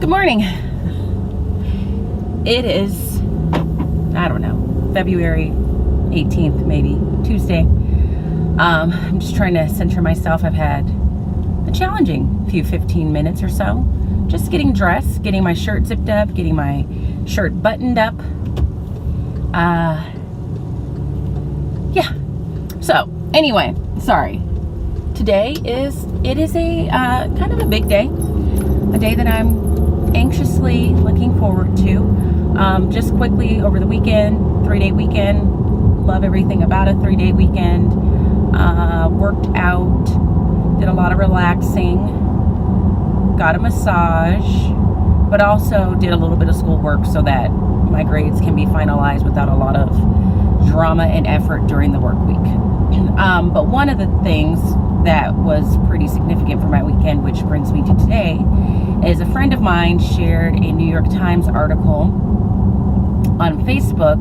Good morning. It is, I don't know, February 18th, maybe, Tuesday. I'm just trying to center myself. I've had a challenging few 15 minutes or so. Just getting dressed, getting my shirt zipped up, getting my shirt buttoned up. Yeah. So, anyway, sorry. Today is a kind of a big day. A day that I'm anxiously looking forward to. Just quickly, over the weekend, 3-day weekend, love everything about a 3-day weekend. Worked out, did a lot of relaxing, got a massage, but also did a little bit of schoolwork so that my grades can be finalized without a lot of drama and effort during the work week. But one of the things that was pretty significant for my weekend, which brings me to today, is a friend of mine shared a New York Times article on Facebook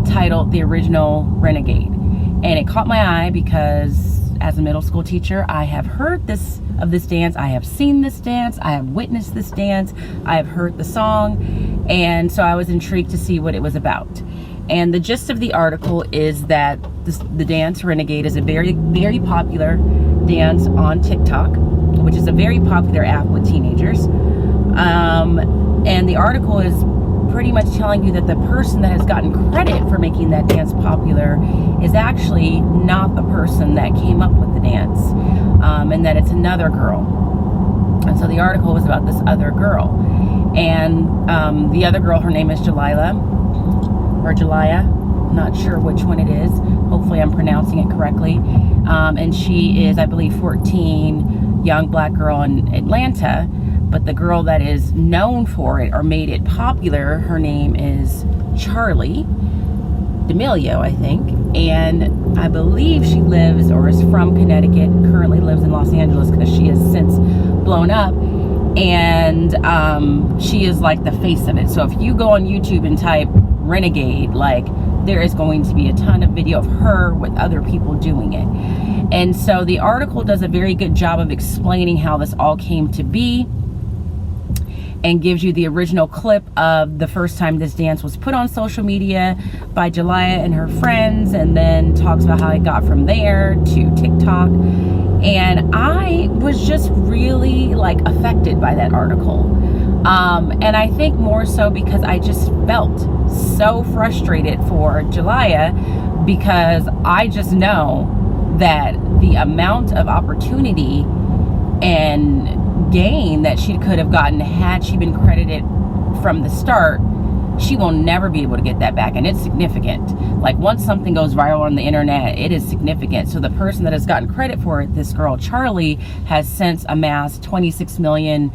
titled "The Original Renegade." And it caught my eye because as a middle school teacher, I have heard of this dance, I have seen this dance, I have witnessed this dance, I have heard the song, and so I was intrigued to see what it was about. And the gist of the article is that the dance Renegade is a very, very popular dance on TikTok, which is a very popular app with teenagers. And the article is pretty much telling you that the person that has gotten credit for making that dance popular is actually not the person that came up with the dance, and that it's another girl. And so the article was about this other girl. And the other girl, her name is Jalaiah. I'm not sure which one it is. Hopefully I'm pronouncing it correctly. And she is, I believe, 14, young black girl in Atlanta. But the girl that is known for it or made it popular, her name is Charli D'Amelio, I think. And I believe she lives or is from Connecticut, currently lives in Los Angeles because she has since blown up. And she is like the face of it. So if you go on YouTube and type Renegade, like, there is going to be a ton of video of her with other people doing it. And so the article does a very good job of explaining how this all came to be, and gives you the original clip of the first time this dance was put on social media by Jalaiah and her friends, and then talks about how it got from there to TikTok. And I was just really like affected by that article. And I think more so because I just felt so frustrated for Jalaiah, because I just know that the amount of opportunity and gain that she could have gotten had she been credited from the start, she will never be able to get that back. And it's significant. Like, once something goes viral on the internet, it is significant. So the person that has gotten credit for it, this girl Charli, has since amassed 26 million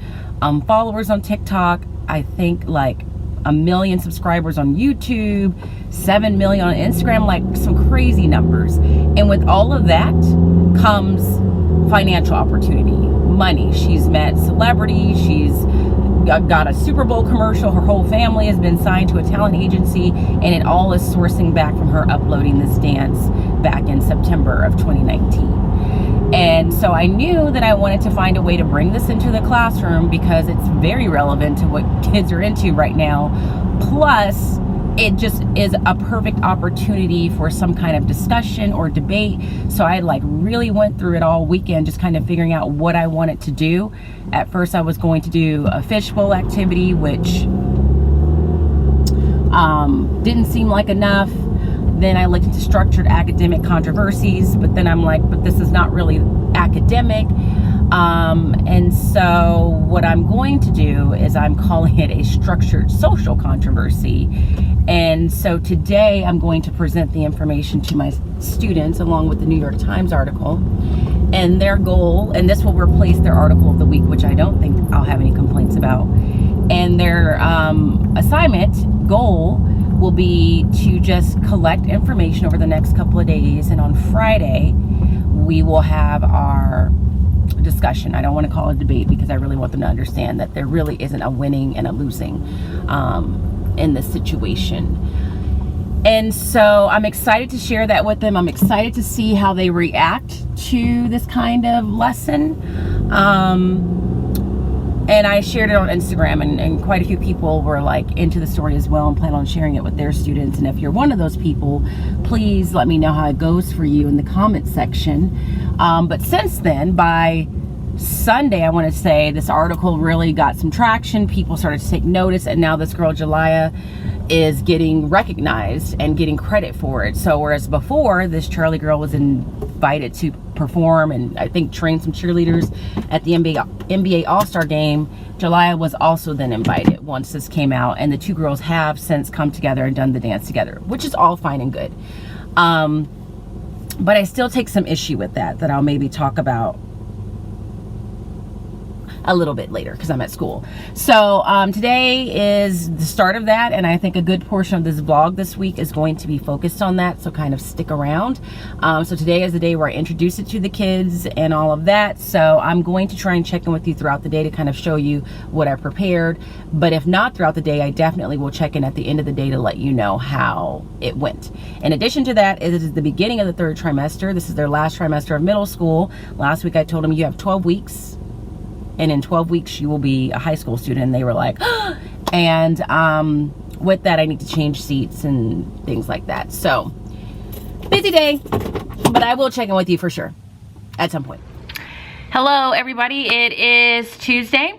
followers on TikTok, I think like 1 million subscribers on YouTube, 7 million on Instagram, like some crazy numbers. And with all of that comes financial opportunity, money. She's met celebrities, she's got a Super Bowl commercial, her whole family has been signed to a talent agency, and it all is sourcing back from her uploading this dance back in September of 2019. And so I knew that I wanted to find a way to bring this into the classroom because it's very relevant to what kids are into right now. Plus, it just is a perfect opportunity for some kind of discussion or debate. So I like really went through it all weekend, just kind of figuring out what I wanted to do. At first I was going to do a fishbowl activity, which didn't seem like enough. Then I looked into structured academic controversies, but then I'm like, but this is not really academic. And so what I'm going to do is I'm calling it a structured social controversy. And so today I'm going to present the information to my students along with the New York Times article. And their goal, and this will replace their article of the week, which I don't think I'll have any complaints about. And their assignment goal will be to just collect information over the next couple of days. And on Friday, we will have our discussion. I don't want to call it a debate because I really want them to understand that there really isn't a winning and a losing in this situation. And so I'm excited to share that with them. I'm excited to see how they react to this kind of lesson. And I shared it on Instagram, and quite a few people were like into the story as well and plan on sharing it with their students. And if you're one of those people, please let me know how it goes for you in the comment section. But since then, by Sunday, I want to say, this article really got some traction. People started to take notice, and now this girl Jalaiah is getting recognized and getting credit for it. So whereas before, this Charli girl was invited to perform and I think train some cheerleaders at the NBA All-Star game, Jalaiah was also then invited once this came out, and the two girls have since come together and done the dance together, which is all fine and good. But I still take some issue with that I'll maybe talk about a little bit later because I'm at school. So today is the start of that, and I think a good portion of this vlog this week is going to be focused on that, so kind of stick around. So today is the day where I introduce it to the kids and all of that, so I'm going to try and check in with you throughout the day to kind of show you what I prepared. But if not throughout the day, I definitely will check in at the end of the day to let you know how it went. In addition to that, it is the beginning of the third trimester. This is their last trimester of middle school. Last week I told them you have 12 weeks, and in 12 weeks you will be a high school student. And they were like, oh. And with that, I need to change seats and things like that. So busy day, but I will check in with you for sure at some point. Hello everybody, it is Tuesday.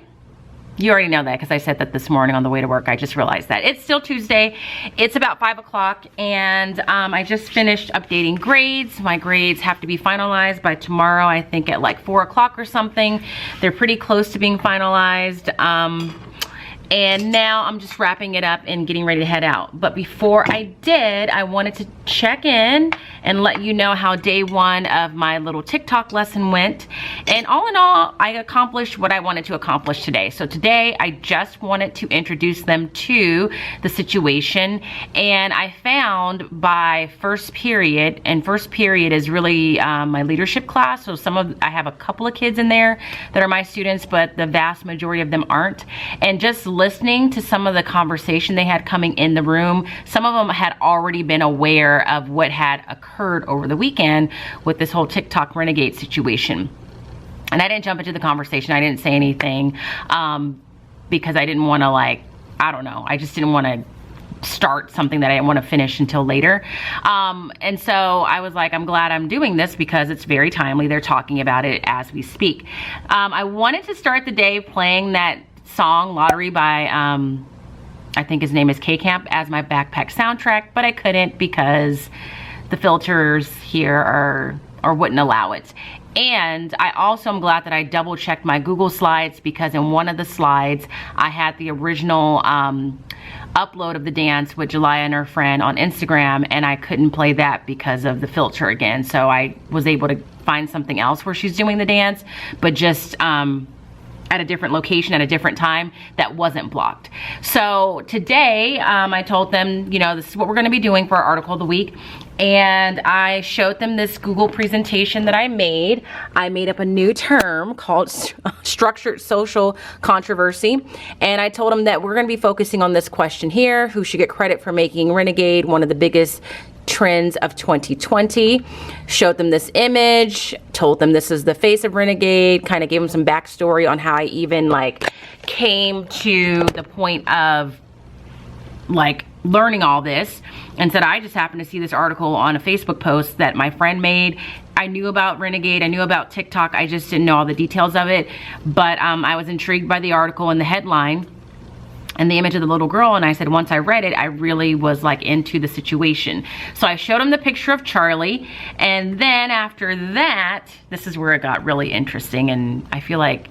You already know that because I said that this morning on the way to work. I just realized that it's still Tuesday. It's about 5 o'clock, and I just finished updating grades. My grades have to be finalized by tomorrow, I think at like 4 o'clock or something. They're pretty close to being finalized. And now I'm just wrapping it up and getting ready to head out. But before I did, I wanted to check in and let you know how day one of my little TikTok lesson went. And all in all, I accomplished what I wanted to accomplish today. So today, I just wanted to introduce them to the situation. And I found by first period, and first period is really my leadership class. So I have a couple of kids in there that are my students, but the vast majority of them aren't. And just listening to some of the conversation they had coming in the room, some of them had already been aware of what had occurred over the weekend with this whole TikTok Renegade situation. And I didn't jump into the conversation. I didn't say anything because I didn't want to, like, I don't know. I just didn't want to start something that I didn't want to finish until later. And so I was like, I'm glad I'm doing this because it's very timely. They're talking about it as we speak. I wanted to start the day playing that song Lottery by I think his name is K-Camp as my backpack soundtrack, but I couldn't because the filters here or wouldn't allow it. And I also am glad that I double checked my Google Slides, because in one of the slides I had the original upload of the dance with Jalaiah and her friend on Instagram, and I couldn't play that because of the filter again. So I was able to find something else where she's doing the dance, but just at a different location at a different time that wasn't blocked. So today I told them, you know, this is what we're going to be doing for our article of the week. And I showed them this Google presentation that I made. I made up a new term called structured social controversy. And I told them that we're going to be focusing on this question here: who should get credit for making Renegade one of the biggest trends of 2020. Showed them this image, told them this is the face of Renegade, kind of gave them some backstory on how I even like came to the point of like learning all this, and said I just happened to see this article on a Facebook post that my friend made. I knew about Renegade, I knew about TikTok, I just didn't know all the details of it, but I was intrigued by the article and the headline and the image of the little girl, and I said once I read it, I really was like into the situation. So I showed him the picture of Charli, and then after that, this is where it got really interesting, and I feel like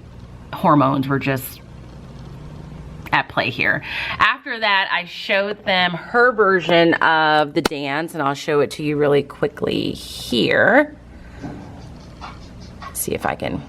hormones were just at play here. After that, I showed them her version of the dance, and I'll show it to you really quickly here. Let's see if I can.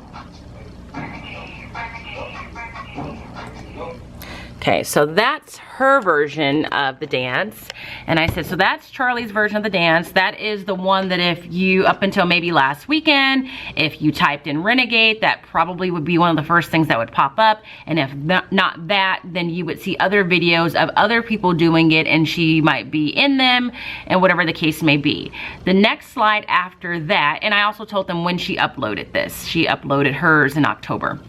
Okay, so that's her version of the dance. And I said, so that's Charli's version of the dance. That is the one that if you, up until maybe last weekend, if you typed in Renegade, that probably would be one of the first things that would pop up. And if not that, then you would see other videos of other people doing it, and she might be in them, and whatever the case may be. The next slide after that, and I also told them when she uploaded this. She uploaded hers in October.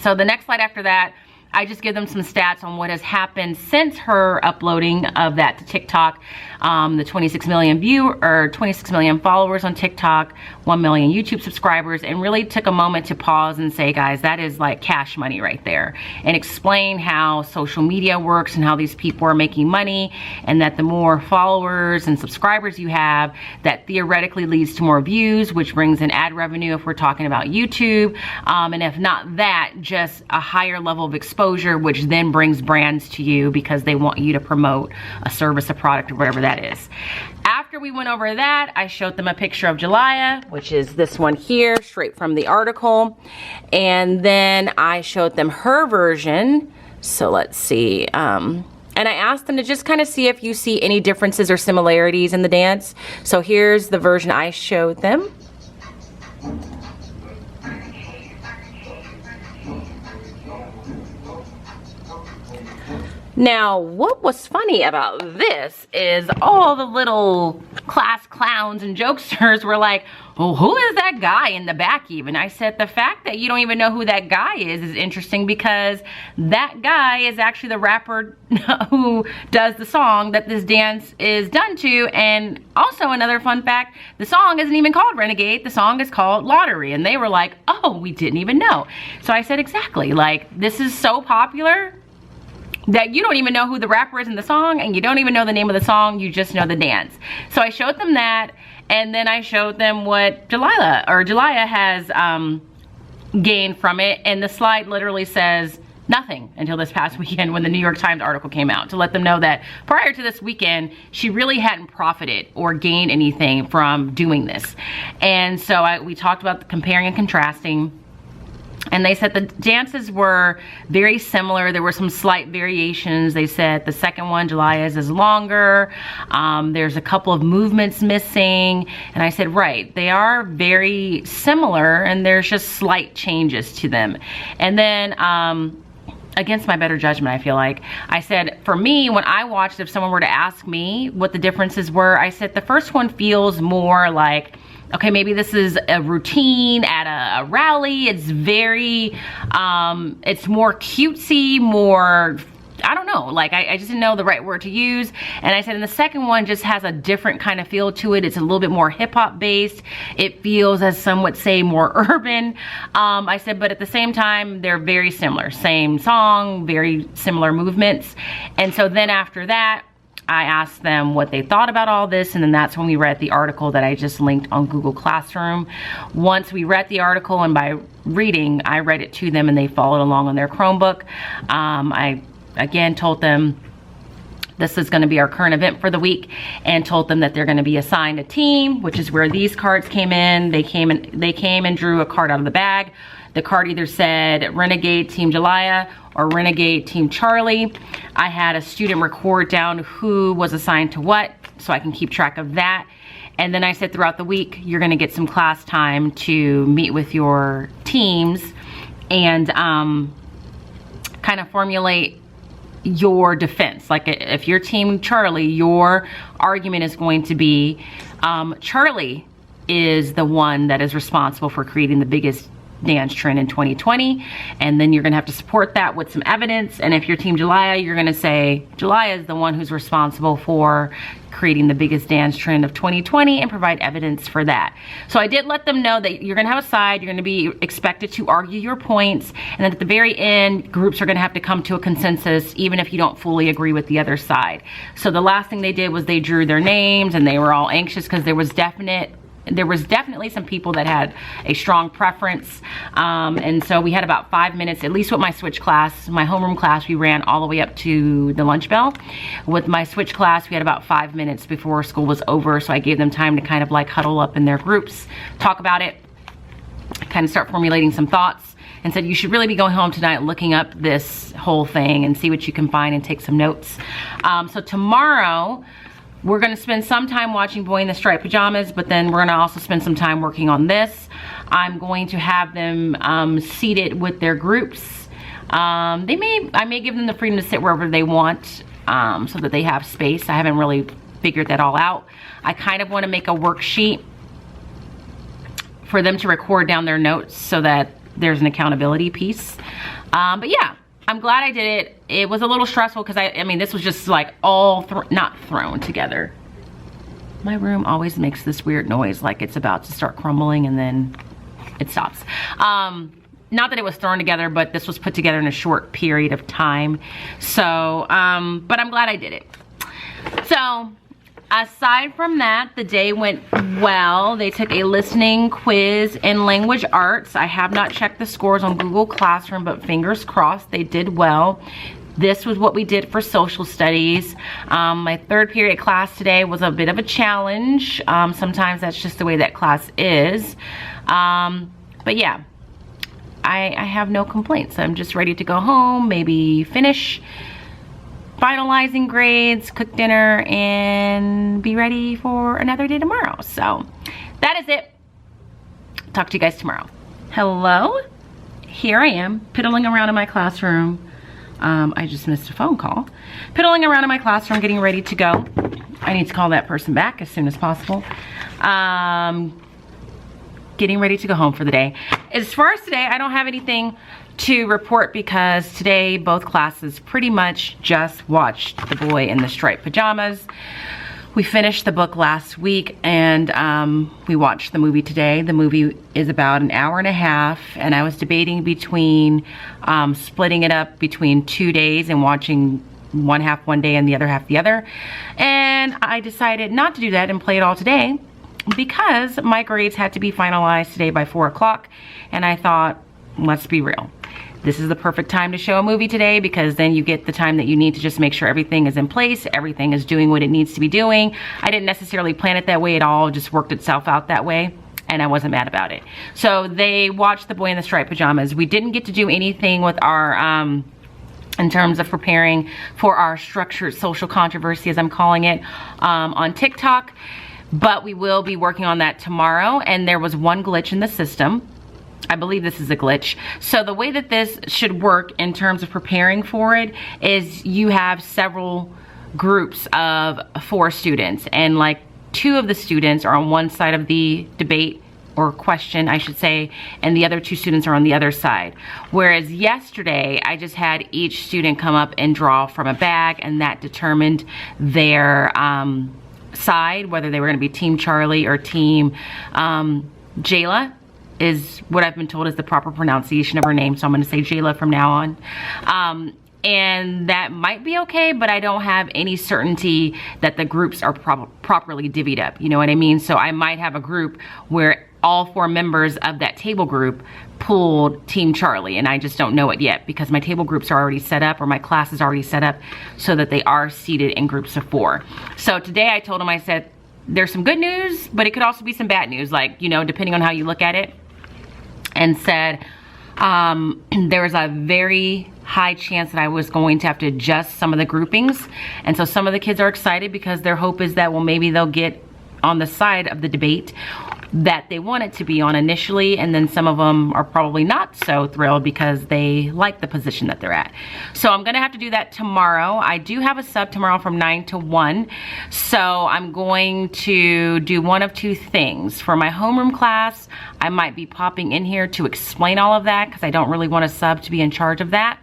So the next slide after that, I just give them some stats on what has happened since her uploading of that to TikTok. The 26 million followers on TikTok, 1 million YouTube subscribers, and really took a moment to pause and say, guys, that is like cash money right there, and explain how social media works and how these people are making money, and that the more followers and subscribers you have, that theoretically leads to more views, which brings in ad revenue if we're talking about YouTube, and if not that, just a higher level of exposure, which then brings brands to you because they want you to promote a service, a product, or whatever that is. After we went over that, I showed them a picture of Jalaiah, which is this one here, straight from the article. And then I showed them her version. So let's see. And I asked them to just kind of see if you see any differences or similarities in the dance. So here's the version I showed them. Now, what was funny about this is all the little class clowns and jokesters were like, well, who is that guy in the back even? I said, the fact that you don't even know who that guy is interesting, because that guy is actually the rapper who does the song that this dance is done to. And also another fun fact, the song isn't even called Renegade, the song is called Lottery. And they were like, oh, we didn't even know. So I said, exactly, like, this is so popular that you don't even know who the rapper is in the song, and you don't even know the name of the song, you just know the dance. So I showed them that, and then I showed them what Jalaiah has gained from it, and the slide literally says nothing until this past weekend when the New York Times article came out, to let them know that prior to this weekend, she really hadn't profited or gained anything from doing this. And so we talked about the comparing and contrasting. And they said the dances were very similar. There were some slight variations. They said the second one, Jalaiah's, is longer. There's a couple of movements missing. And I said, right, they are very similar, and there's just slight changes to them. And then, against my better judgment, I feel like, I said, for me, when I watched, if someone were to ask me what the differences were, I said the first one feels more like, okay, maybe this is a routine at a rally. It's very, it's more cutesy, more, I don't know, like I just didn't know the right word to use. And I said, and the second one just has a different kind of feel to it. It's a little bit more hip hop based. It feels, as some would say, more urban. I said, but at the same time, they're very similar. Same song, very similar movements. And so then after that, I asked them what they thought about all this, and then that's when we read the article that I just linked on Google Classroom. Once we read the article, and by reading, I read it to them and they followed along on their Chromebook. I again told them this is going to be our current event for the week, and told them that they're going to be assigned a team, which is where these cards came in. They came and drew a card out of the bag. The card either said Renegade Team Jalaiah or Renegade Team Charli. I had a student record down who was assigned to what, so I can keep track of that. And then I said throughout the week, you're gonna get some class time to meet with your teams and kind of formulate your defense. Like if you're Team Charli, your argument is going to be, Charli is the one that is responsible for creating the biggest dance trend in 2020, and then you're gonna have to support that with some evidence. And if you're Team Jalaiah, you're gonna say Jalaiah is the one who's responsible for creating the biggest dance trend of 2020, and provide evidence for that. So I did let them know that you're gonna have a side, you're gonna be expected to argue your points, and then at the very end, groups are gonna have to come to a consensus even if you don't fully agree with the other side. So the last thing they did was they drew their names, and they were all anxious because there was definitely some people that had a strong preference. And so we had about 5 minutes, at least with my switch class. My homeroom class, we ran all the way up to the lunch bell. With my switch class, we had about 5 minutes before school was over. So I gave them time to kind of like huddle up in their groups, talk about it, kind of start formulating some thoughts, and said, you should really be going home tonight looking up this whole thing and see what you can find and take some notes. So tomorrow, we're gonna spend some time watching Boy in the Striped Pajamas, but then we're gonna also spend some time working on this. I'm going to have them seated with their groups. I may give them the freedom to sit wherever they want, so that they have space. I haven't really figured that all out. I kind of wanna make a worksheet for them to record down their notes so that there's an accountability piece. But yeah, I'm glad I did it. It was a little stressful because I mean, this was just like all not thrown together. My room always makes this weird noise like it's about to start crumbling and then it stops. Not that it was thrown together, but this was put together in a short period of time. So, but I'm glad I did it. So, aside from that, the day went well. They took a listening quiz in language arts. I have not checked the scores on Google Classroom, but fingers crossed they did well. This was what we did for social studies. My third period class today was a bit of a challenge. Sometimes that's just the way that class is. But yeah, I have no complaints. I'm just ready to go home, maybe finish finalizing grades, cook dinner, and be ready for another day tomorrow. So that is it. Talk to you guys tomorrow. Hello, here I am piddling around in my classroom. I just missed a phone call. Piddling around in my classroom, getting ready to go. I need to call that person back as soon as possible. Getting ready to go home for the day. As far as today, I don't have anything to report because today both classes pretty much just watched The Boy in the Striped Pajamas. We finished the book last week and we watched the movie today. The movie is about an hour and a half, and I was debating between splitting it up between 2 days and watching one half one day and the other half the other. And I decided not to do that and play it all today because my grades had to be finalized today by 4 o'clock. And I thought, let's be real. This is the perfect time to show a movie today because then you get the time that you need to just make sure everything is in place, everything is doing what it needs to be doing. I didn't necessarily plan it that way at all, just worked itself out that way, and I wasn't mad about it. So they watched The Boy in the Striped Pajamas. We didn't get to do anything with our, in terms of preparing for our structured social controversy, as I'm calling it, on TikTok, but we will be working on that tomorrow, and there was one glitch in the system. I believe this is a glitch. So the way that this should work in terms of preparing for it is you have several groups of 4 students, and like 2 of the students are on one side of the debate or question, I should say, and the other 2 students are on the other side. Whereas yesterday, I just had each student come up and draw from a bag, and that determined their side, whether they were gonna be Team Charli or Team Jalaiah, is what I've been told is the proper pronunciation of her name, so I'm gonna say Jalaiah from now on. And that might be okay, but I don't have any certainty that the groups are properly divvied up, you know what I mean? So I might have a group where all 4 members of that table group pulled Team Charli, and I just don't know it yet because my table groups are already set up, or my class is already set up so that they are seated in groups of 4. So today I told them, I said, there's some good news, but it could also be some bad news, like, you know, depending on how you look at it. And said there was a very high chance that I was going to have to adjust some of the groupings. And so some of the kids are excited because their hope is that, well, maybe they'll get on the side of the debate that they wanted to be on initially, and then some of them are probably not so thrilled because they like the position that they're at. So I'm gonna have to do that tomorrow. I do have a sub tomorrow from 9 to 1, so I'm going to do one of 2 things. For my homeroom class, I might be popping in here to explain all of that because I don't really want a sub to be in charge of that.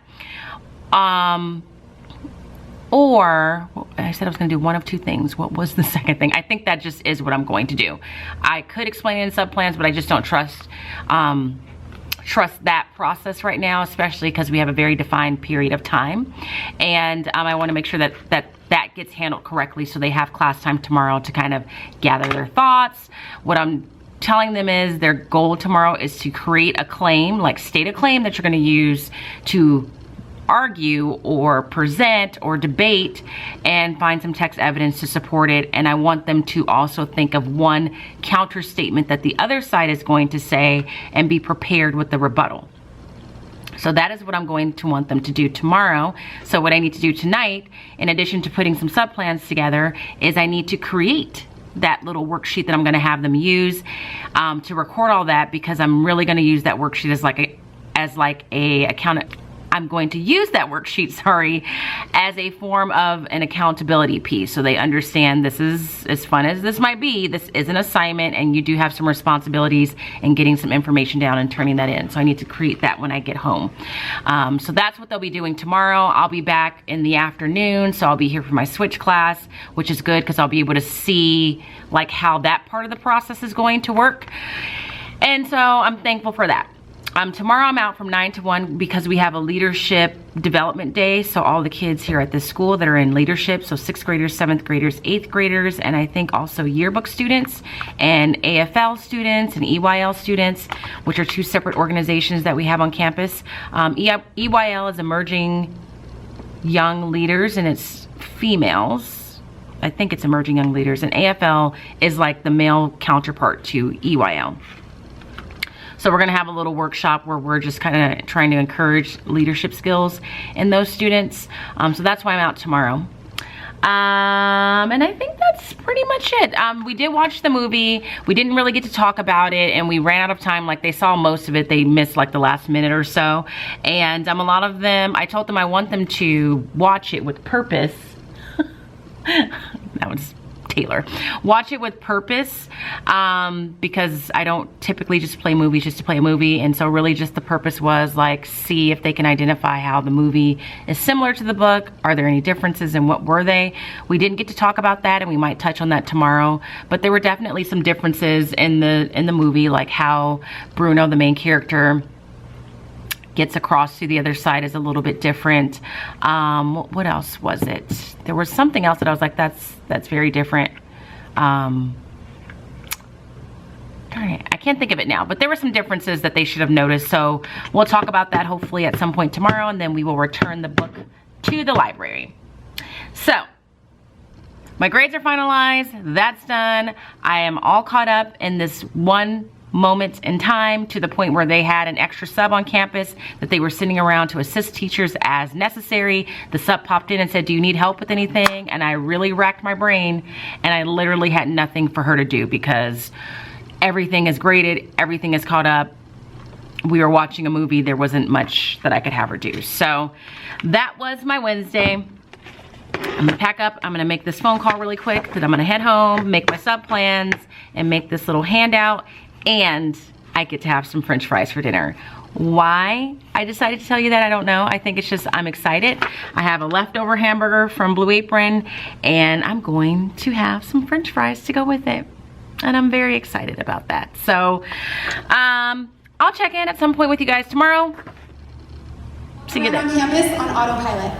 Or, I said I was gonna do one of 2 things. What was the second thing? I think that just is what I'm going to do. I could explain it in sub-plans, but I just don't trust that process right now, especially because we have a very defined period of time. And I wanna make sure that that gets handled correctly so they have class time tomorrow to kind of gather their thoughts. What I'm telling them is their goal tomorrow is to create a claim, like state a claim that you're gonna use to argue or present or debate, and find some text evidence to support it. And I want them to also think of one counter statement that the other side is going to say and be prepared with the rebuttal. So that is what I'm going to want them to do tomorrow. So what I need to do tonight, in addition to putting some sub-plans together, is I need to create that little worksheet that I'm gonna have them use to record all that, because I'm really gonna use that worksheet as like a I'm going to use that worksheet, sorry, as a form of an accountability piece. So they understand this is, as fun as this might be, this is an assignment and you do have some responsibilities in getting some information down and turning that in. So I need to create that when I get home. So that's what they'll be doing tomorrow. I'll be back in the afternoon. So I'll be here for my switch class, which is good because I'll be able to see like how that part of the process is going to work. And so I'm thankful for that. Tomorrow I'm out from 9 to 1 because we have a leadership development day. So all the kids here at this school that are in leadership, so 6th graders, 7th graders, 8th graders, and I think also yearbook students and AFL students and EYL students, which are 2 separate organizations that we have on campus. EYL is Emerging Young Leaders and it's females. I think it's Emerging Young Leaders, and AFL is like the male counterpart to EYL. So we're gonna have a little workshop where we're just kind of trying to encourage leadership skills in those students. So that's why I'm out tomorrow. And I think that's pretty much it. We did watch the movie. We didn't really get to talk about it and we ran out of time. Like they saw most of it. They missed like the last minute or so. And a lot of them, I told them I want them to watch it with purpose. That was Taylor. Watch it with purpose because I don't typically just play movies just to play a movie, and so really just the purpose was like see if they can identify how the movie is similar to the book. Are there any differences and what were they? We didn't get to talk about that and we might touch on that tomorrow, but there were definitely some differences in the movie, like how Bruno, the main character, gets across to the other side is a little bit different. What else was it? There was something else that I was like, that's very different. I can't think of it now, but there were some differences that they should have noticed. So we'll talk about that hopefully at some point tomorrow, and then we will return the book to the library. So my grades are finalized. That's done. I am all caught up in this one moment in time, to the point where they had an extra sub on campus that they were sitting around to assist teachers as necessary. The sub popped in and said, do you need help with anything? And I really racked my brain and I literally had nothing for her to do because everything is graded, everything is caught up. We were watching a movie, there wasn't much that I could have her do. So that was my Wednesday. I'm gonna pack up, I'm gonna make this phone call really quick, then I'm gonna head home, make my sub plans, and make this little handout. And I get to have some French fries for dinner. Why I decided to tell you that, I don't know. I think it's just I'm excited. I have a leftover hamburger from Blue Apron and I'm going to have some French fries to go with it. And I'm very excited about that. So I'll check in at some point with you guys tomorrow. See you then. On campus on autopilot.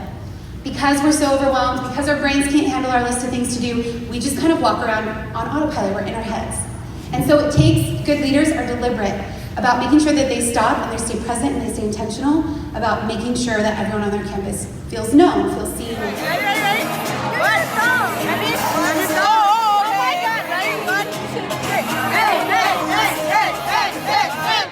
Because we're so overwhelmed, because our brains can't handle our list of things to do, we just kind of walk around on autopilot. We're in our heads. And so it takes, good leaders are deliberate about making sure that they stop and they stay present and they stay intentional about making sure that everyone on their campus feels known, feels seen. Ready? Let's go! Ready? Let's go! Oh my God! Ready? 1, 2, 3. Hey, hey, hey, hey, hey, hey, hey!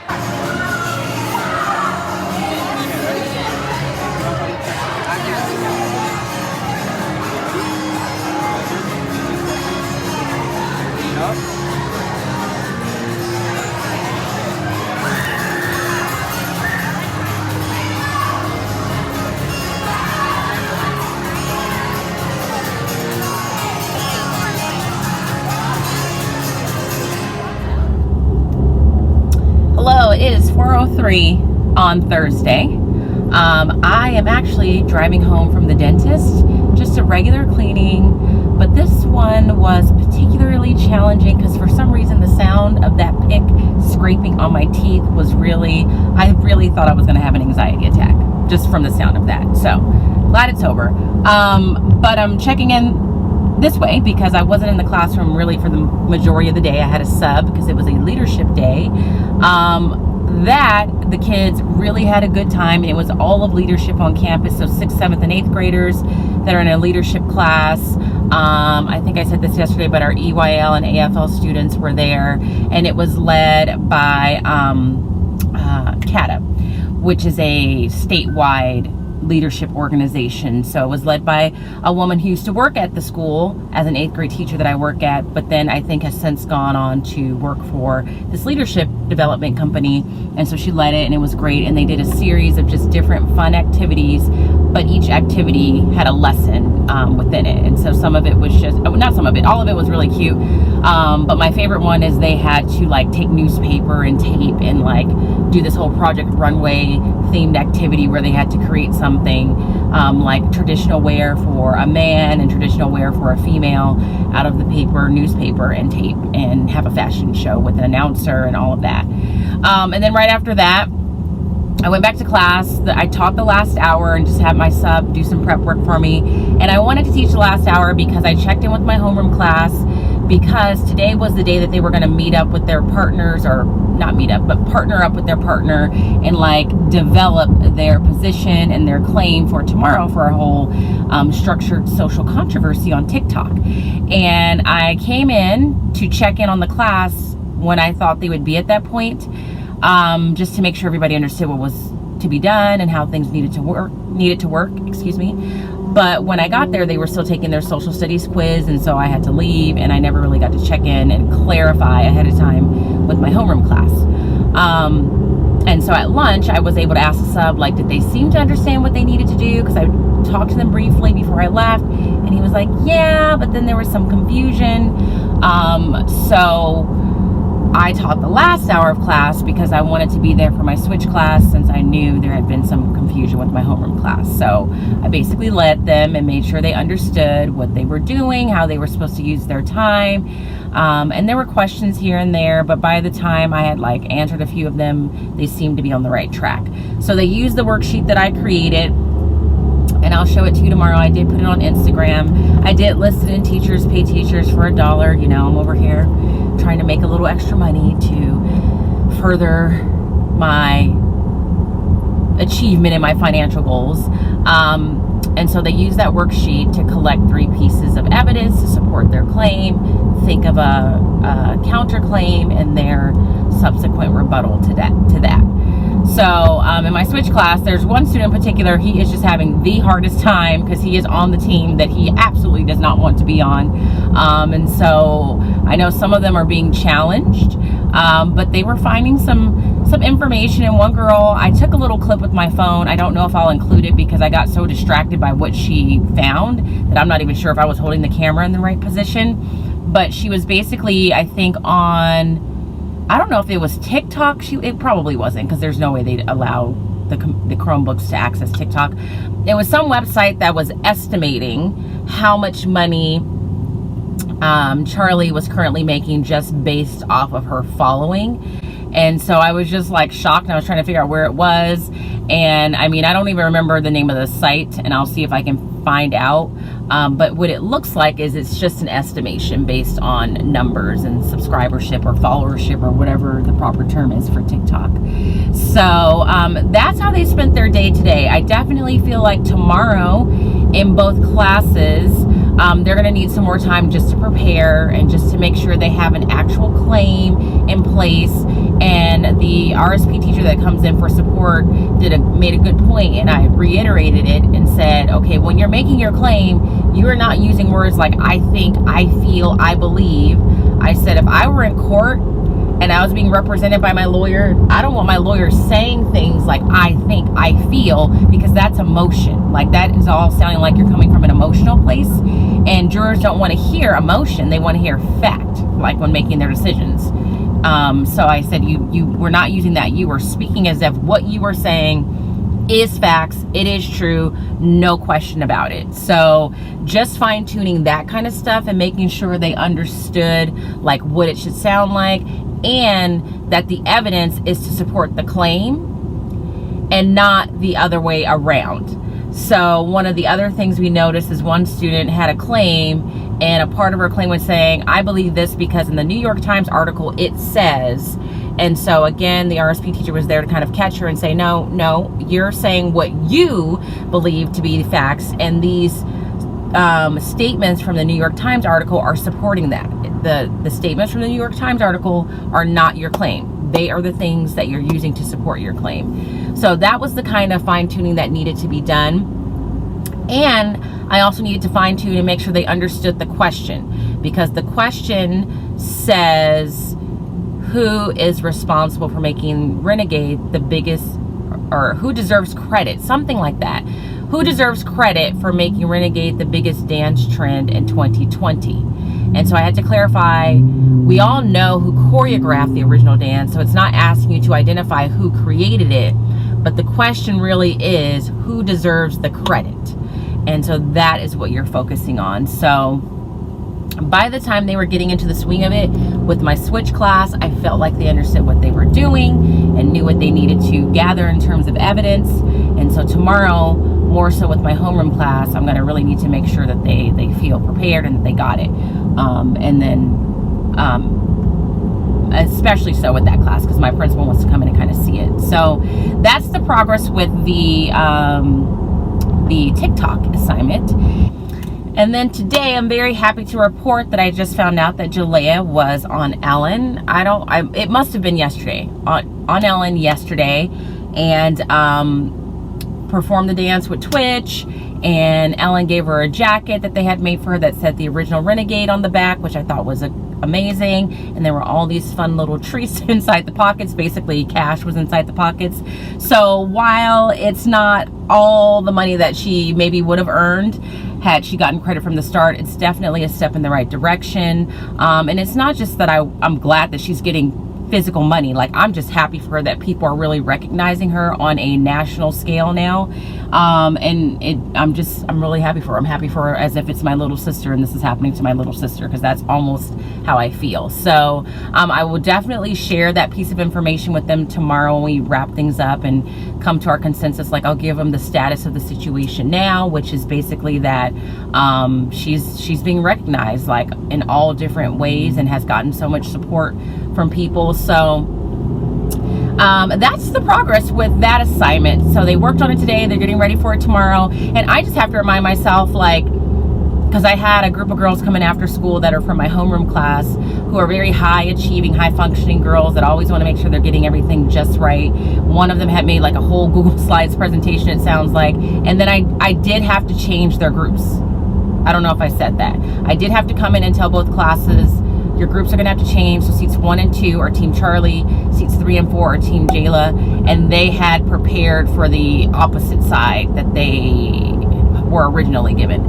Hello, it is 4:03 on Thursday. I am actually driving home from the dentist, just a regular cleaning, but this one was particularly challenging because for some reason the sound of that pick scraping on my teeth was I really thought I was going to have an anxiety attack just from the sound of that. So glad it's over. But I'm checking in this way because I wasn't in the classroom really for the majority of the day. I had a sub because it was a leadership day. That the kids really had a good time, and it was all of leadership on campus. So 6th, 7th, and 8th graders that are in a leadership class. I think I said this yesterday, but our EYL and AFL students were there, and it was led by CATA, which is a statewide leadership organization. So it was led by a woman who used to work at the school as an 8th grade teacher that I work at, but then I think has since gone on to work for this leadership development company. And so she led it, and it was great. And they did a series of just different fun activities, but each activity had a lesson within it. And so some of it was just, not some of it, all of it was really cute. But my favorite one is they had to like take newspaper and tape and like do this whole Project Runway themed activity where they had to create something like traditional wear for a man and traditional wear for a female out of the newspaper and tape, and have a fashion show with an announcer and all of that. And then right after that, I went back to class. I taught the last hour and just had my sub do some prep work for me. And I wanted to teach the last hour because I checked in with my homeroom class, because today was the day that they were going to meet up with their partners, or not meet up, but partner up with their partner and like develop their position and their claim for tomorrow for a whole structured social controversy on TikTok. And I came in to check in on the class when I thought they would be at that point, just to make sure everybody understood what was to be done and how things needed to work, excuse me. But when I got there, they were still taking their social studies quiz, and so I had to leave, and I never really got to check in and clarify ahead of time with my homeroom class. And so at lunch, I was able to ask the sub, like, did they seem to understand what they needed to do? Because I talked to them briefly before I left, and he was like, yeah, but then there was some confusion. So I taught the last hour of class because I wanted to be there for my switch class, since I knew there had been some confusion with my homeroom class. So I basically led them and made sure they understood what they were doing, how they were supposed to use their time. And there were questions here and there, but by the time I had like answered a few of them, they seemed to be on the right track. So they used the worksheet that I created, and I'll show it to you tomorrow. I did put it on Instagram. I did list it in Teachers Pay Teachers for $1. You know, I'm over here trying to make a little extra money to further my achievement in my financial goals. And so they use that worksheet to collect 3 pieces of evidence to support their claim, think of a counterclaim, and their subsequent rebuttal to that. So in my switch class, there's one student in particular. He is just having the hardest time because he is on the team that he absolutely does not want to be on. And so I know some of them are being challenged, but they were finding some information. And one girl, I took a little clip with my phone. I don't know if I'll include it because I got so distracted by what she found that I'm not even sure if I was holding the camera in the right position. But she was basically, I think, on, I don't know if it was TikTok. It probably wasn't, because there's no way they'd allow the Chromebooks to access TikTok. It was some website that was estimating how much money Charli was currently making just based off of her following. And so I was just like shocked, and I was trying to figure out where it was. And I mean, I don't even remember the name of the site, and I'll see if I can find out. But what it looks like is it's just an estimation based on numbers and subscribership or followership or whatever the proper term is for TikTok. So that's how they spent their day today. I definitely feel like tomorrow in both classes, they're going to need some more time just to prepare and just to make sure they have an actual claim in place. And the RSP teacher that comes in for support made a good point, and I reiterated it and said, okay, when you're making your claim, you are not using words like I think, I feel, I believe. I said, if I were in court and I was being represented by my lawyer, I don't want my lawyer saying things like I think, I feel, because that's emotion. Like, that is all sounding like you're coming from an emotional place, and jurors don't want to hear emotion. They want to hear fact, like when making their decisions. So I said, you were not using that. You were speaking as if what you were saying is facts. It is true. No question about it. So just fine tuning that kind of stuff and making sure they understood like what it should sound like, and that the evidence is to support the claim and not the other way around. So one of the other things we noticed is one student had a claim, and a part of her claim was saying, I believe this because in the New York Times article it says. And so again, the RSP teacher was there to kind of catch her and say, no, you're saying what you believe to be the facts, and these statements from the New York Times article are supporting that. The statements from the New York Times article are not your claim. they are the things that you're using to support your claim. So that was the kind of fine-tuning that needed to be done. And I also needed to fine-tune and make sure they understood the question, because the question says, who is responsible for making Renegade the biggest, or who deserves credit, something like that. Who deserves credit for making Renegade the biggest dance trend in 2020? And so I had to clarify, we all know who choreographed the original dance, so it's not asking you to identify who created it, but the question really is, who deserves the credit? And so that is what you're focusing on. So by the time they were getting into the swing of it with my switch class, I felt like they understood what they were doing and knew what they needed to gather in terms of evidence. And so tomorrow, more so with my homeroom class, I'm going to really need to make sure that they feel prepared and that they got it. And then especially so with that class, because my principal wants to come in and kind of see it. So that's the progress with the TikTok assignment. And then today, I'm very happy to report that I just found out that Jalaiah was on Ellen. It must have been yesterday, on Ellen yesterday, and performed the dance with Twitch. And Ellen gave her a jacket that they had made for her that said the original Renegade on the back, which I thought was amazing. And there were all these fun little treats inside the pockets. Basically, cash was inside the pockets. So while it's not all the money that she maybe would have earned had she gotten credit from the start, it's definitely a step in the right direction. And it's not just that I'm glad that she's getting physical money. Like, I'm just happy for her that people are really recognizing her on a national scale now. I'm really happy for her. I'm happy for her as if it's my little sister and this is happening to my little sister, because that's almost how I feel. So I will definitely share that piece of information with them tomorrow when we wrap things up and come to our consensus. Like, I'll give them the status of the situation now, which is basically that she's being recognized like in all different ways and has gotten so much support from people. So that's the progress with that assignment. So they worked on it today, they're getting ready for it tomorrow, and I just have to remind myself, like, because I had a group of girls coming after school that are from my homeroom class who are very high achieving, high functioning girls that always want to make sure they're getting everything just right. One of them had made like a whole Google Slides presentation, it sounds like, and then I did have to change their groups. I don't know if I said that. I did have to come in and tell both classes, your groups are going to have to change. So seats 1 and 2 are Team Charli, seats 3 and 4 are Team Jalaiah, and they had prepared for the opposite side that they were originally given.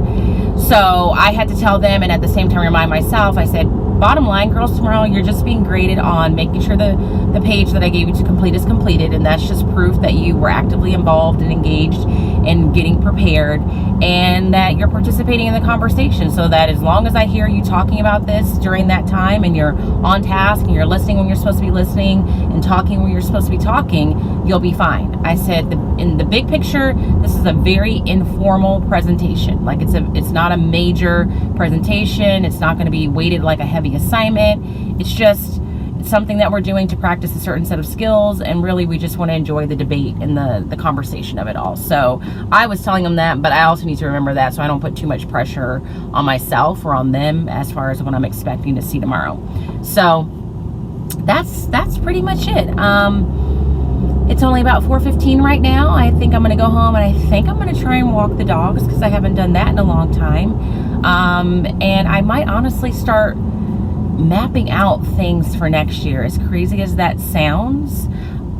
So I had to tell them, and at the same time remind myself, I said, bottom line, girls, tomorrow you're just being graded on making sure the page that I gave you to complete is completed, and that's just proof that you were actively involved and engaged in getting prepared, and that you're participating in the conversation, so that as long as I hear you talking about this during that time and you're on task and you're listening when you're supposed to be listening and talking when you're supposed to be talking, you'll be fine. I said, in the big picture, this is a very informal presentation. Like, it's not a major presentation. It's not going to be weighted like a heavy assignment. It's just something that we're doing to practice a certain set of skills, and really we just want to enjoy the debate and the conversation of it all. So I was telling them that, but I also need to remember that so I don't put too much pressure on myself or on them as far as what I'm expecting to see tomorrow. So that's pretty much it. It's only about 4:15 right now. I think I'm going to go home, and I think I'm going to try and walk the dogs, because I haven't done that in a long time. And I might honestly start mapping out things for next year. As crazy as that sounds,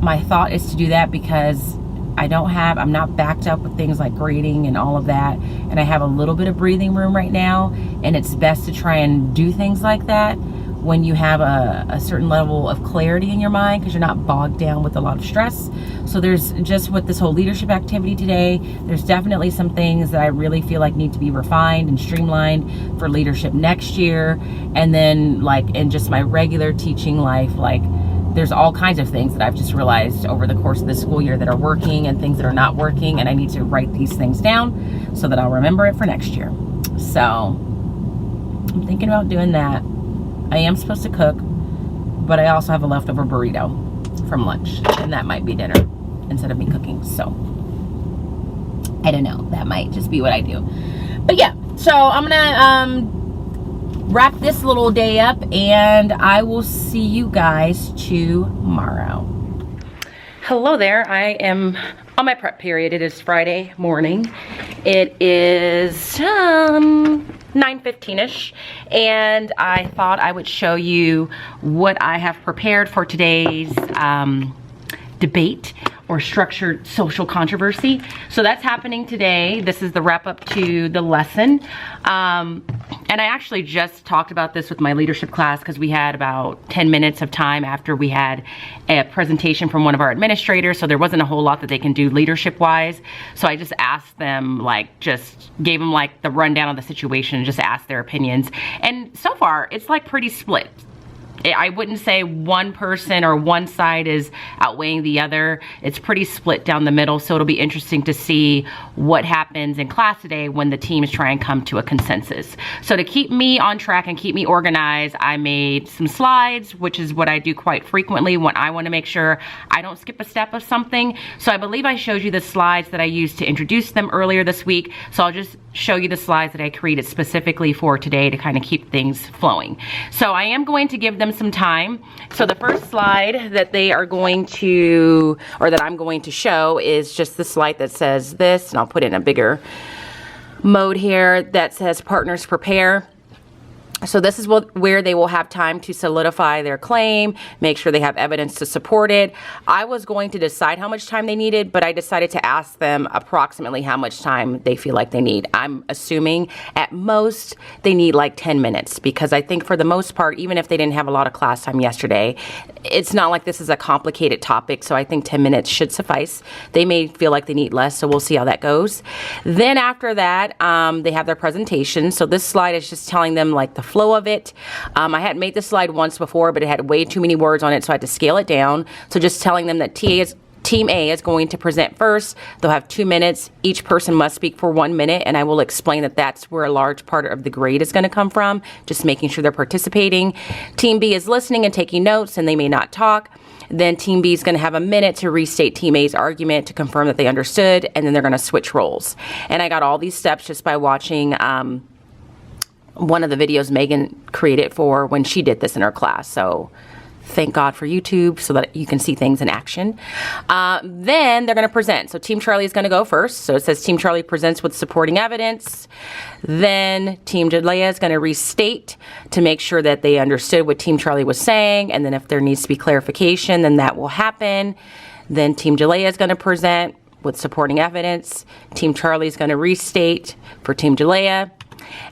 my thought is to do that because I'm not backed up with things like grading and all of that, and I have a little bit of breathing room right now, and it's best to try and do things like that when you have a certain level of clarity in your mind, because you're not bogged down with a lot of stress. So there's just, with this whole leadership activity today, there's definitely some things that I really feel like need to be refined and streamlined for leadership next year. And then, like, in just my regular teaching life, like, there's all kinds of things that I've just realized over the course of the school year that are working and things that are not working, and I need to write these things down so that I'll remember it for next year. So I'm thinking about doing that. I am supposed to cook, but I also have a leftover burrito from lunch, and that might be dinner instead of me cooking. So I don't know, that might just be what I do. But yeah, so I'm gonna wrap this little day up, and I will see you guys tomorrow. Hello there. I am on my prep period. It is Friday morning. It is 9:15ish, and I thought I would show you what I have prepared for today's debate or structured social controversy. So that's happening today. This is the wrap up to the lesson. And I actually just talked about this with my leadership class because we had about 10 minutes of time after we had a presentation from one of our administrators. So there wasn't a whole lot that they can do leadership wise. So I just asked them, like, just gave them like the rundown of the situation and just asked their opinions. And so far it's like pretty split. I wouldn't say one person or one side is outweighing the other. It's pretty split down the middle, so it'll be interesting to see what happens in class today when the teams try and come to a consensus. So to keep me on track and keep me organized, I made some slides, which is what I do quite frequently when I want to make sure I don't skip a step of something. So I believe I showed you the slides that I used to introduce them earlier this week. So I'll just show you the slides that I created specifically for today to kind of keep things flowing. So I am going to give them some time. So the first slide that they are going to, or that I'm going to show, is just the slide that says this, and I'll put it in a bigger mode here, that says partners prepare. So this is where they will have time to solidify their claim, make sure they have evidence to support it. I was going to decide how much time they needed, but I decided to ask them approximately how much time they feel like they need. I'm assuming at most they need like 10 minutes, because I think for the most part, even if they didn't have a lot of class time yesterday, it's not like this is a complicated topic, so I think 10 minutes should suffice. They may feel like they need less, so we'll see how that goes. Then after that, they have their presentation. So this slide is just telling them like the flow of it. I had made this slide once before, but it had way too many words on it, so I had to scale it down. So just telling them that Team A is going to present first. They'll have 2 minutes. Each person must speak for 1 minute, and I will explain that that's where a large part of the grade is going to come from, just making sure they're participating. Team B is listening and taking notes, and they may not talk. Then Team B is going to have a minute to restate Team A's argument to confirm that they understood, and then they're going to switch roles. And I got all these steps just by watching one of the videos Megan created for when she did this in her class. So thank God for YouTube so that you can see things in action. Then they're going to present. So Team Charli is going to go first. So it says Team Charli presents with supporting evidence. Then Team Jalaiah is going to restate to make sure that they understood what Team Charli was saying. And then if there needs to be clarification, then that will happen. Then Team Jalaiah is going to present with supporting evidence. Team Charli is going to restate for Team Jalaiah.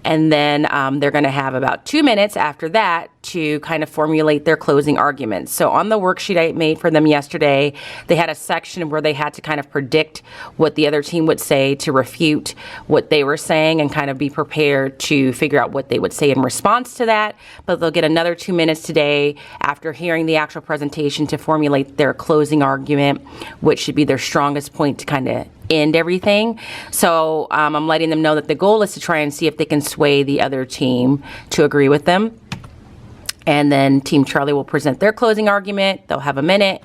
And then they're going to have about 2 minutes after that to kind of formulate their closing arguments. So on the worksheet I made for them yesterday, they had a section where they had to kind of predict what the other team would say to refute what they were saying and kind of be prepared to figure out what they would say in response to that. But they'll get another 2 minutes today after hearing the actual presentation to formulate their closing argument, which should be their strongest point to kind of end everything. So I'm letting them know that the goal is to try and see if they can sway the other team to agree with them. And then Team Charli will present their closing argument. They'll have a minute.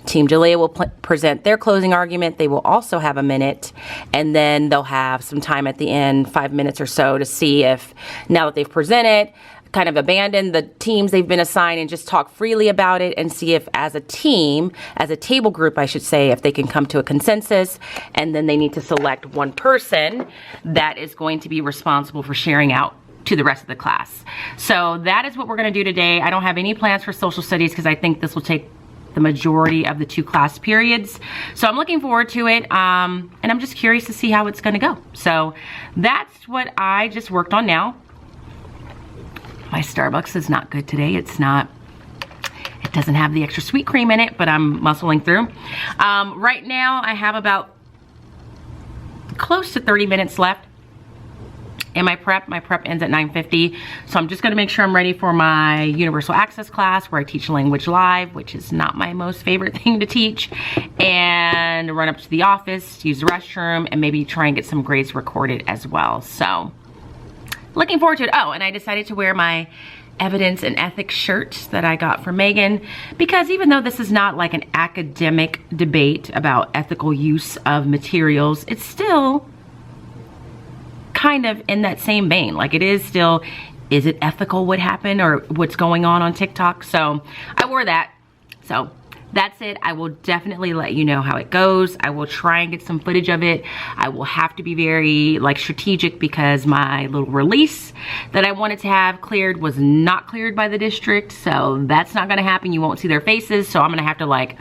Team Jalaiah will present their closing argument. They will also have a minute. And then they'll have some time at the end, 5 minutes or so, to see if, now that they've presented, kind of abandon the teams they've been assigned and just talk freely about it and see if as a team, as a table group, I should say, if they can come to a consensus. And then they need to select one person that is going to be responsible for sharing out to the rest of the class. So that is what we're going to do today. I don't have any plans for social studies because I think this will take the majority of the 2 class periods. So I'm looking forward to it. And I'm just curious to see how it's going to go. So that's what I just worked on now. My Starbucks is not good today. It doesn't have the extra sweet cream in it, but I'm muscling through. Right now I have about close to 30 minutes left in my prep. My prep ends at 9:50. So I'm just gonna make sure I'm ready for my universal access class where I teach language live, which is not my most favorite thing to teach, and run up to the office, use the restroom, and maybe try and get some grades recorded as well. So looking forward to it. Oh, and I decided to wear my evidence and ethics shirt that I got from Megan, because even though this is not like an academic debate about ethical use of materials, it's still kind of in that same vein. Like, it is still is it ethical what happened or what's going on TikTok? So I wore that. So that's it. I will definitely let you know how it goes. I will try and get some footage of it. I will have to be very like strategic because my little release that I wanted to have cleared was not cleared by the district. So that's not gonna happen. You won't see their faces. So I'm gonna have to like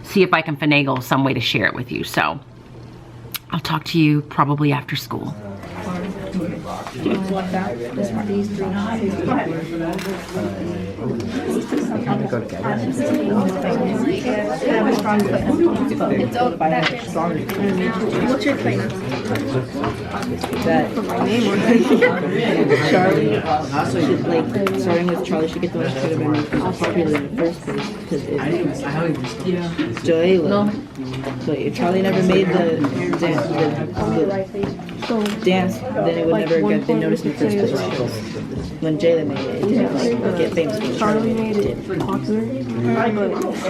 see if I can finagle some way to share it with you. So I'll talk to you probably after school. One back, the Smarties, 3 It's all back. What's your claim? That my name or Charli. Should, like, starting with Charli should get the one she could have been because popular in the first place. Because Jalaiah. No. So if Charli never made the dance, then it would never get noticed in the first place. When Jalaiah made it, it didn't like get famous. Charli made it popular.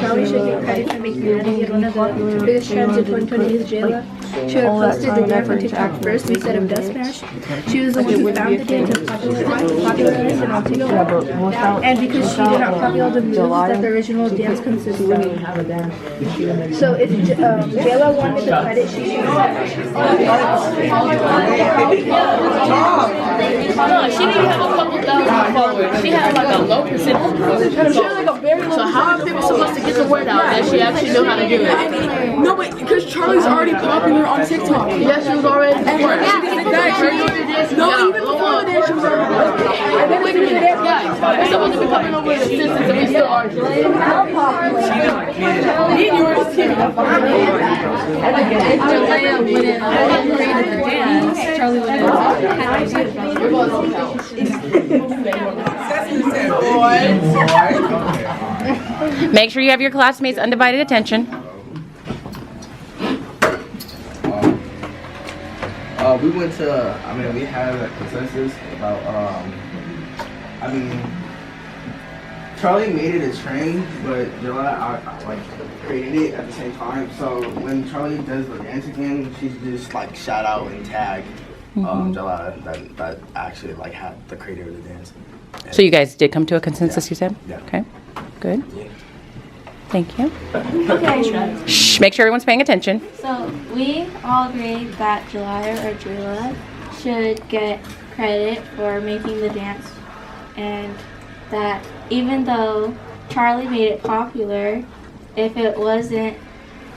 Charli should get credit for making Renegade one of the biggest trends in 2020 is Jalaiah. She would have posted the dance on TikTok first instead of Dust Smash. She was the one who found the dance and popularized it on TikTok. And because she did not copy all the moves that the original dance consisted of. So if Jalaiah wanted the credit, she should have. She didn't have a couple thousand followers. She had like a low percentage. So how are people supposed to get the word out that she actually knew how to do it? No, but because Charli's already popular on TikTok. Yeah, she was already. No, even before that, she was already popular. And then we did that. We're supposed to be coming over the sisters and we still aren't. If Jalaiah wouldn't have created the dance, Charli would have Make sure you have your classmates' undivided attention. We went to, we had a consensus about, Charli made it a trend, but Jalaiah like created it at the same time. So when Charli does the dance again, she's just like shout out and tag Jalaiah that actually like had the creator of the dance. And So you guys did come to a consensus, you said? Yeah. Okay, good. Yeah. Thank you. Okay, Shh, make sure everyone's paying attention. so we all agree that Jalaiah or Jalaiah should get credit for making the dance, and that even though Charli made it popular, if it wasn't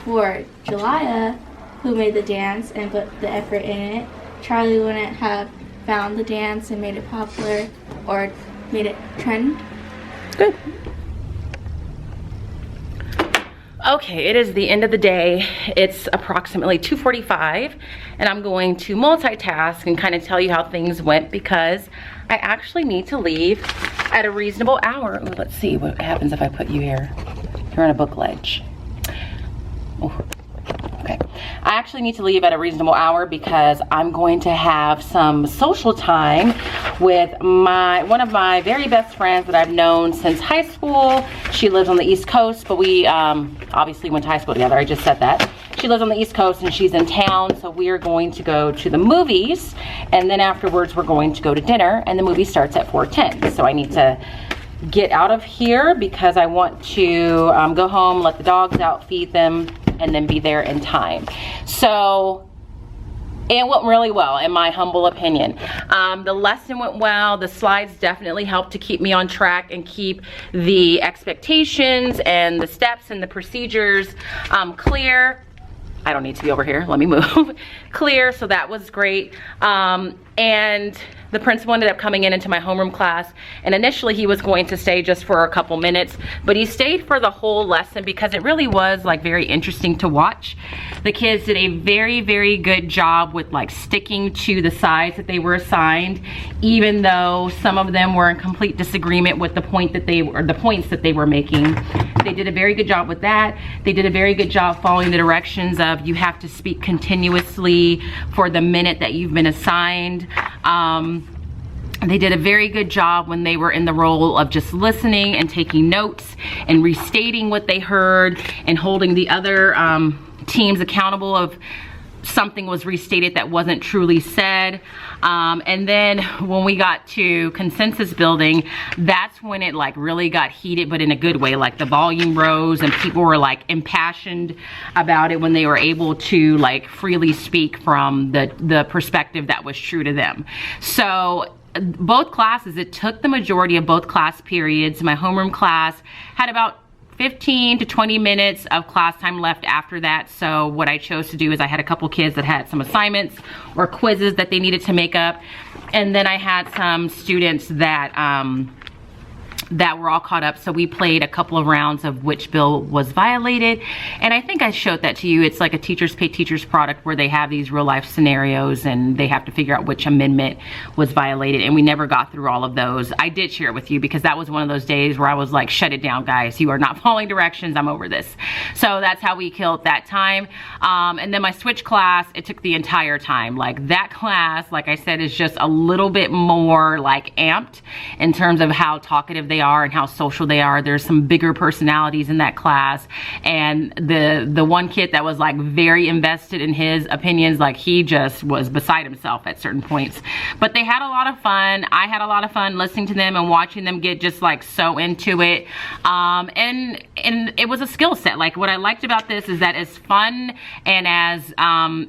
for Jalaiah who made the dance and put the effort in it, Charli wouldn't have found the dance and made it popular or made it trend. Good. Okay, it is the end of the day. It's approximately 2:45, and I'm going to multitask and kind of tell you how things went because I actually need to leave at a reasonable hour. Ooh, let's see what happens if I put you here. You're on a book ledge. Ooh. Okay, I actually need to leave at a reasonable hour because I'm going to have some social time with one of my very best friends that I've known since high school. She lives on the East Coast, but we obviously went to high school together. I just said that. She lives on the East Coast and she's in town, so we are going to go to the movies, and then afterwards we're going to go to dinner, and the movie starts at 4:10. So I need to get out of here because I want to go home, let the dogs out, feed them, and then be there in time. So it went really well, in my humble opinion. The lesson went well. The slides definitely helped to keep me on track and keep the expectations and the steps and the procedures clear. I don't need to be over here, let me move. Clear, so that was great. And the principal ended up coming into my homeroom class, and initially he was going to stay just for a couple minutes, but he stayed for the whole lesson because it really was like very interesting to watch. The kids did a very, very good job with like sticking to the sides that they were assigned, even though some of them were in complete disagreement with the points that they were making. They did a very good job with that. They did a very good job following the directions of you have to speak continuously for the minute that you've been assigned. They did a very good job when they were in the role of just listening and taking notes and restating what they heard and holding the other teams accountable of something was restated that wasn't truly said. And then when we got to consensus building, that's when it like really got heated, but in a good way. Like the volume rose and people were like impassioned about it when they were able to like freely speak from the perspective that was true to them. So both classes, it took the majority of both class periods. My homeroom class had about 15 to 20 minutes of class time left after that. So what I chose to do is I had a couple kids that had some assignments or quizzes that they needed to make up. And then I had some students that that were all caught up. So we played a couple of rounds of which bill was violated. And I think I showed that to you. It's like a teachers pay teachers product where they have these real life scenarios and they have to figure out which amendment was violated. And we never got through all of those. I did share it with you because that was one of those days where I was like, shut it down, guys. You are not following directions. I'm over this. So that's how we killed that time. And then my switch class, it took the entire time. Like that class, like I said, is just a little bit more like amped in terms of how talkative they are and how social they are. There's some bigger personalities in that class, and the one kid that was like very invested in his opinions, like he just was beside himself at certain points. But they had a lot of fun. I had a lot of fun listening to them and watching them get just like so into it. And it was a skill set. Like what I liked about this is that as fun and as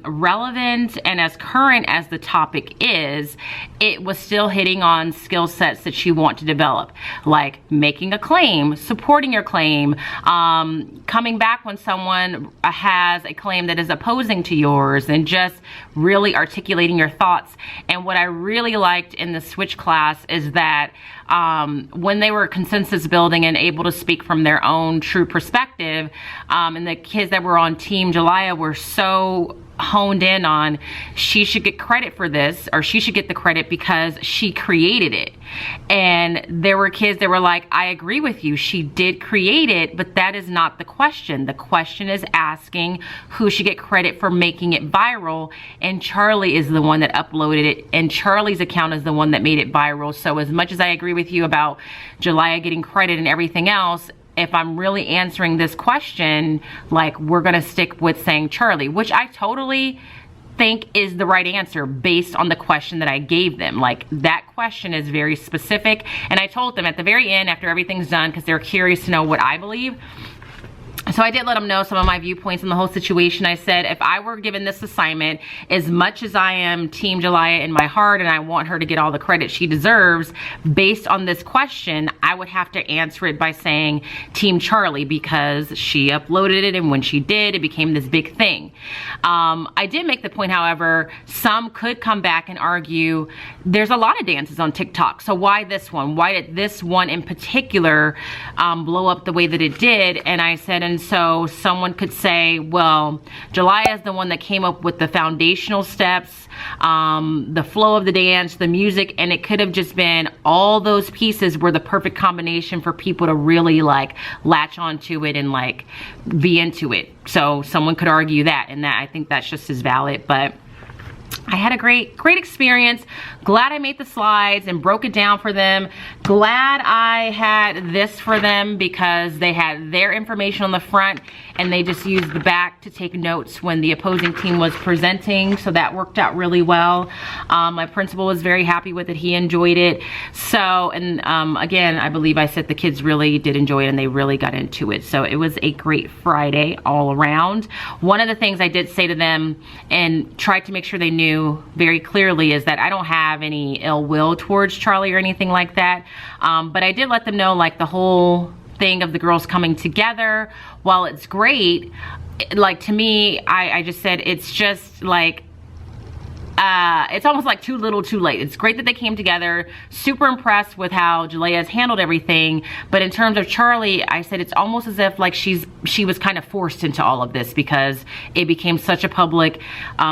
relevant and as current as the topic is, it was still hitting on skill sets that you want to develop, like making a claim, supporting your claim, coming back when someone has a claim that is opposing to yours, and just really articulating your thoughts. And what I really liked in the switch class is that when they were consensus building and able to speak from their own true perspective, and the kids that were on Team Jalaiah were so honed in on she should get credit for this, or she should get the credit because she created it. And there were kids that were like, I agree with you, she did create it, but that is not the question. The question is asking who should get credit for making it viral, and Charli is the one that uploaded it, and Charli's account is the one that made it viral. So as much as I agree with you about Jalaiah getting credit and everything else, if I'm really answering this question, like we're gonna stick with saying Charli, which I totally think is the right answer based on the question that I gave them. Like that question is very specific, and I told them at the very end after everything's done, because they're curious to know what I believe. So I did let them know some of my viewpoints on the whole situation. I said, if I were given this assignment, as much as I am Team Jalaiah in my heart and I want her to get all the credit she deserves, based on this question, I would have to answer it by saying Team Charli, because she uploaded it, and when she did, it became this big thing. I did make the point, however, some could come back and argue, there's a lot of dances on TikTok, so why this one? Why did this one in particular blow up the way that it did? And I said, and so someone could say, well, Jalaiah is the one that came up with the foundational steps, the flow of the dance, the music, and it could have just been all those pieces were the perfect combination for people to really like latch onto it and like be into it. So someone could argue that, and that I think that's just as valid. But I had a great experience. Glad I made the slides and broke it down for them. Glad I had this for them because they had their information on the front and they just used the back to take notes when the opposing team was presenting. So that worked out really well. My principal was very happy with it. He enjoyed it. So, and again, I believe I said the kids really did enjoy it and they really got into it. So it was a great Friday all around. One of the things I did say to them and tried to make sure they knew very clearly is that I don't have any ill will towards Charli or anything like that. But I did let them know, like, the whole thing of the girls coming together, while it's great, like, to me, I just said it's just like, it's almost like too little too late. It's great that they came together. Super impressed with how Jalaiah has handled everything. But in terms of Charli, I said it's almost as if like she was kind of forced into all of this because it became such a public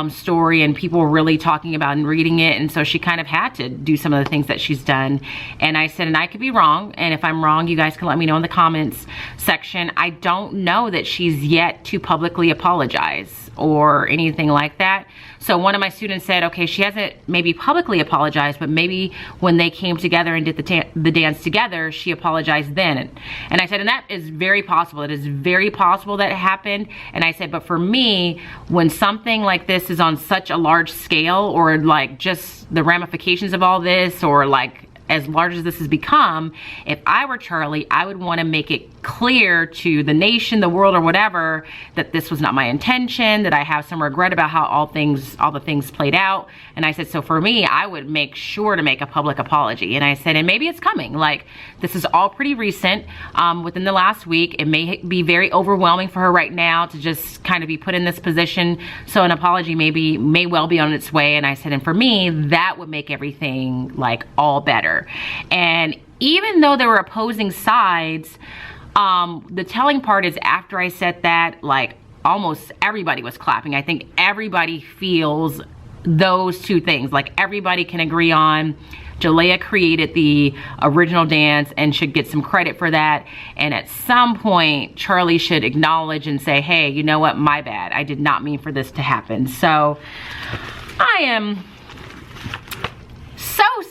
story and people were really talking about and reading it. And so she kind of had to do some of the things that she's done. And I said, and I could be wrong. And if I'm wrong, you guys can let me know in the comments section. I don't know that she's yet to publicly apologize. or anything like that. So one of my students said, okay, she hasn't maybe publicly apologized, but maybe when they came together and did the dance together, she apologized then. And I said, and that is very possible. It is very possible that it happened. And I said, but for me, when something like this is on such a large scale, or like just the ramifications of all this, or like as large as this has become, if I were Charli, I would want to make it clear to the nation, the world, or whatever, that this was not my intention, that I have some regret about how all the things played out. And I said, so for me, I would make sure to make a public apology. And I said, and maybe it's coming. Like, this is all pretty recent, within the last week. It may be very overwhelming for her right now to just kind of be put in this position. So an apology may well be on its way. And I said, and for me, that would make everything like all better. And even though there were opposing sides, the telling part is after I said that, like, almost everybody was clapping. I think everybody feels those two things. Like, everybody can agree on Jalaiah created the original dance and should get some credit for that. And at some point, Charli should acknowledge and say, hey, you know what? My bad. I did not mean for this to happen. So I am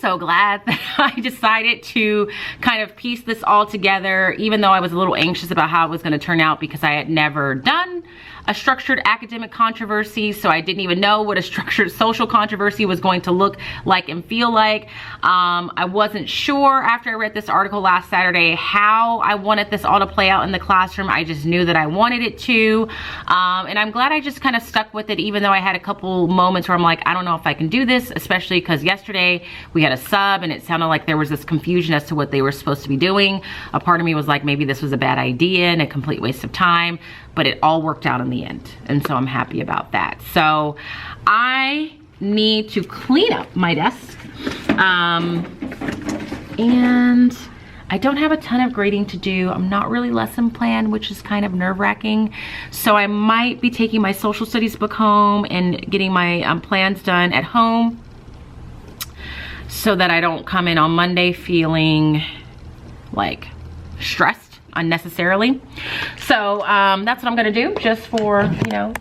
so glad that I decided to kind of piece this all together, even though I was a little anxious about how it was going to turn out, because I had never done a structured academic controversy, so I didn't even know what a structured social controversy was going to look like and feel like. I wasn't sure after I read this article last Saturday how I wanted this all to play out in the classroom. I just knew that I wanted it to, and I'm glad I just kind of stuck with it, even though I had a couple moments where I'm like, I don't know if I can do this, especially because yesterday we had a sub and it sounded like there was this confusion as to what they were supposed to be doing. A part of me was like, maybe this was a bad idea and a complete waste of time, but it all worked out in the end. And so I'm happy about that. So I need to clean up my desk. And I don't have a ton of grading to do. I'm not really lesson planned, which is kind of nerve-wracking. So I might be taking my social studies book home and getting my plans done at home, so that I don't come in on Monday feeling like stressed unnecessarily. So that's what I'm gonna do, just for, you know,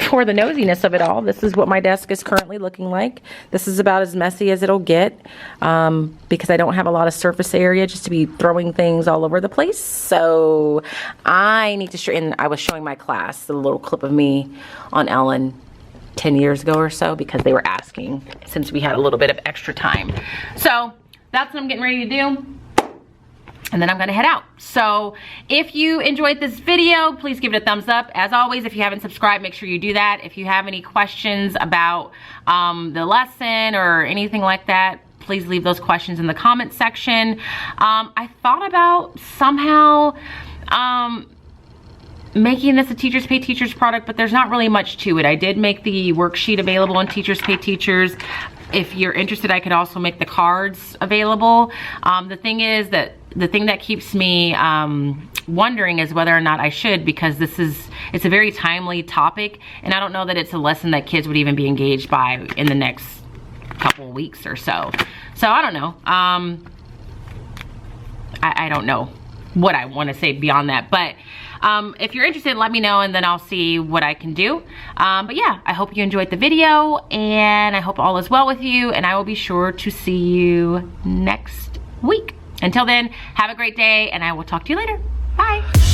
for the nosiness of it all. This is what my desk is currently looking like. This is about as messy as it'll get, because I don't have a lot of surface area just to be throwing things all over the place. So I need to straighten. I was showing my class a little clip of me on Ellen 10 years ago or so, because they were asking, since we had a little bit of extra time. So that's what I'm getting ready to do. And then I'm gonna head out. So if you enjoyed this video, please give it a thumbs up. As always, if you haven't subscribed, make sure you do that. If you have any questions about the lesson or anything like that, please leave those questions in the comment section. I thought about somehow making this a Teachers Pay Teachers product, but there's not really much to it. I did make the worksheet available on Teachers Pay Teachers. If you're interested, I could also make the cards available. The thing is that the thing that keeps me wondering is whether or not I should, because it's a very timely topic, and I don't know that it's a lesson that kids would even be engaged by in the next couple of weeks or so. So I don't know. I don't know what I want to say beyond that, but if you're interested, let me know, and then I'll see what I can do. But yeah, I hope you enjoyed the video, and I hope all is well with you, and I will be sure to see you next week. Until then, have a great day, and I will talk to you later. Bye.